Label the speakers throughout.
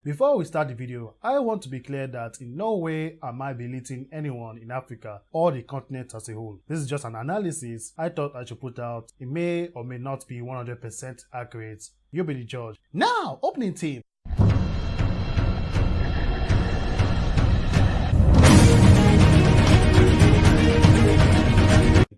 Speaker 1: Before we start the video, I want to be clear that in no way am I belittling anyone in Africa or the continent as a whole. This is just an analysis I thought I should put out. It may or may not be 100% accurate. You be the judge. Now, opening team.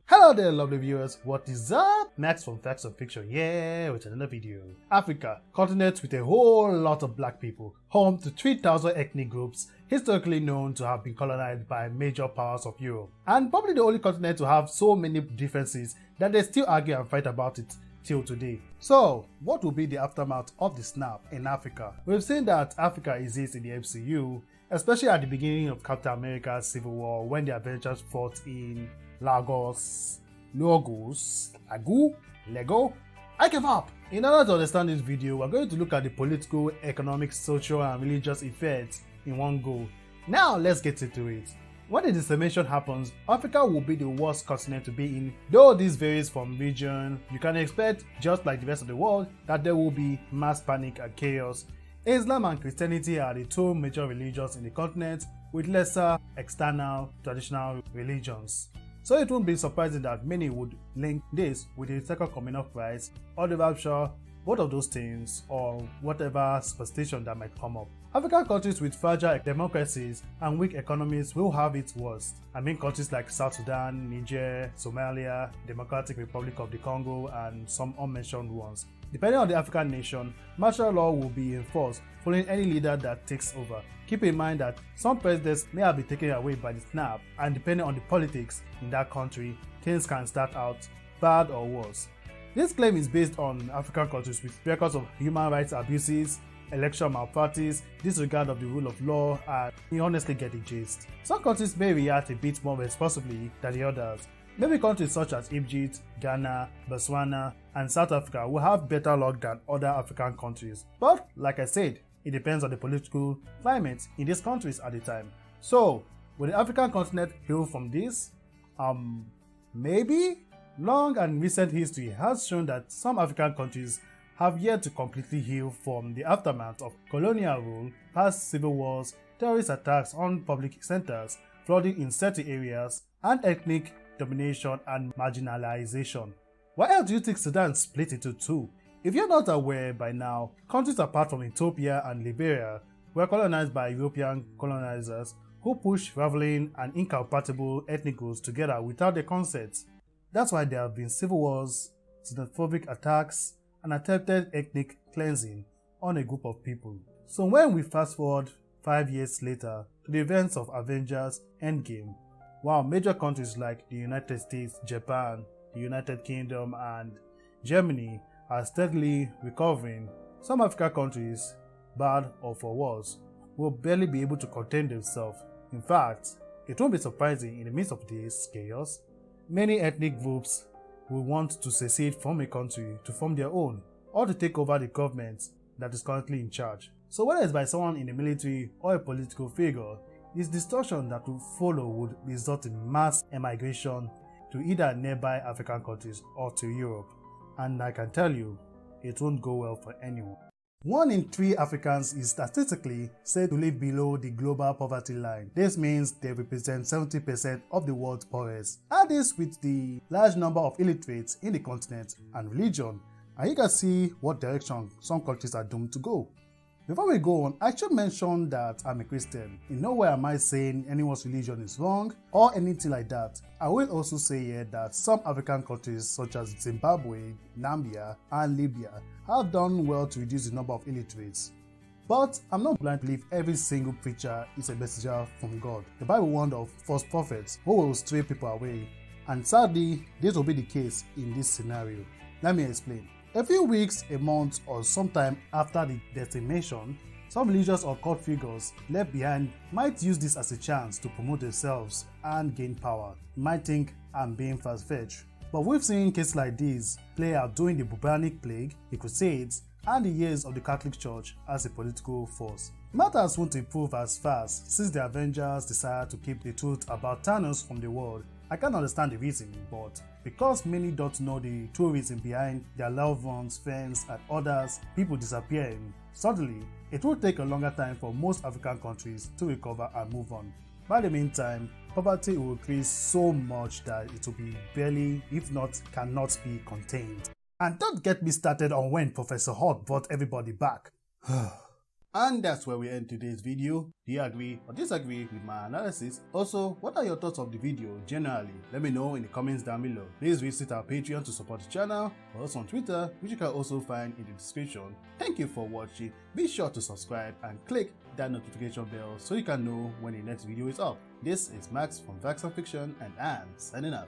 Speaker 1: Hello there lovely viewers, what is up? Max from Facts of Fiction here with another video. Africa, continent with a whole lot of black people, home to 3,000 ethnic groups, historically known to have been colonized by major powers of Europe, and probably the only continent to have so many differences that they still argue and fight about it till today. So, what will be the aftermath of the snap in Africa? We've seen that Africa exists in the MCU, especially at the beginning of Captain America's Civil War when the Avengers fought in Lagos. I give up! In order to understand this video, we're going to look at the political, economic, social, and religious effects in one go. Now let's get into it. When the decimation happens, Africa will be the worst continent to be in. Though this varies from region, you can expect, just like the rest of the world, that there will be mass panic and chaos. Islam and Christianity are the two major religions in the continent, with lesser external traditional religions. So it won't be surprising that many would link this with the second coming of Christ or the rapture, both of those things, or whatever superstition that might come up. African countries with fragile democracies and weak economies will have it worst. I mean countries like South Sudan, Niger, Somalia, Democratic Republic of the Congo, and some unmentioned ones. Depending on the African nation, martial law will be enforced following any leader that takes over. Keep in mind that some presidents may have been taken away by the snap, and depending on the politics in that country, things can start out bad or worse. This claim is based on African countries with records of human rights abuses, election malpractice, disregard of the rule of law, and you honestly get the gist. Some countries may react a bit more responsibly than the others. Maybe countries such as Egypt, Ghana, Botswana, and South Africa will have better luck than other African countries. But, like I said, it depends on the political climate in these countries at the time. So, will the African continent heal from this? Maybe? Long and recent history has shown that some African countries have yet to completely heal from the aftermath of colonial rule, past civil wars, terrorist attacks on public centers, flooding in certain areas, and ethnic domination and marginalization. Why else do you think Sudan split into two? If you're not aware by now, countries apart from Ethiopia and Liberia were colonized by European colonizers who pushed rivaling and incompatible ethnic groups together without their consent. That's why there have been civil wars, xenophobic attacks, and attempted ethnic cleansing on a group of people. So when we fast forward 5 years later to the events of Avengers Endgame, while major countries like the United States, Japan, the United Kingdom, and Germany are steadily recovering, some African countries, bad or for worse, will barely be able to contain themselves. In fact, it won't be surprising in the midst of this chaos, many ethnic groups will want to secede from a country to form their own, or to take over the government that is currently in charge. So whether it's by someone in the military or a political figure, this distortion that will follow would result in mass emigration to either nearby African countries or to Europe. And I can tell you, it won't go well for anyone. 1 in 3 Africans is statistically said to live below the global poverty line. This means they represent 70% of the world's poorest. Add this with the large number of illiterates in the continent and religion, and you can see what direction some countries are doomed to go. Before we go on, I should mention that I'm a Christian. In no way am I saying anyone's religion is wrong or anything like that. I will also say here that some African countries such as Zimbabwe, Namibia, and Libya have done well to reduce the number of illiterates. But I'm not blind to believe every single preacher is a messenger from God. The Bible warned of false prophets who will stray people away, and sadly, this will be the case in this scenario. Let me explain. A few weeks, a month, or sometime after the decimation, some religious or cult figures left behind might use this as a chance to promote themselves and gain power. You might think I'm being far-fetched, but we've seen cases like these play out during the bubonic plague, the Crusades, and the years of the Catholic Church as a political force. Matters won't improve as fast since the Avengers decided to keep the truth about Thanos from the world. I can't understand the reason, but because many don't know the true reason behind their loved ones, friends, and others, people disappearing, suddenly it will take a longer time for most African countries to recover and move on. By the meantime, poverty will increase so much that it will be barely, if not cannot be contained. And don't get me started on when Professor Hawk brought everybody back. And that's where we end today's video. Do you agree or disagree with my analysis? Also, what are your thoughts of the video generally? Let me know in the comments down below. Please visit our Patreon to support the channel, or us on Twitter, which you can also find in the description. Thank you for watching. Be sure to subscribe and click that notification bell so you can know when the next video is up. This is Max from Facts and Fiction, and I'm signing off.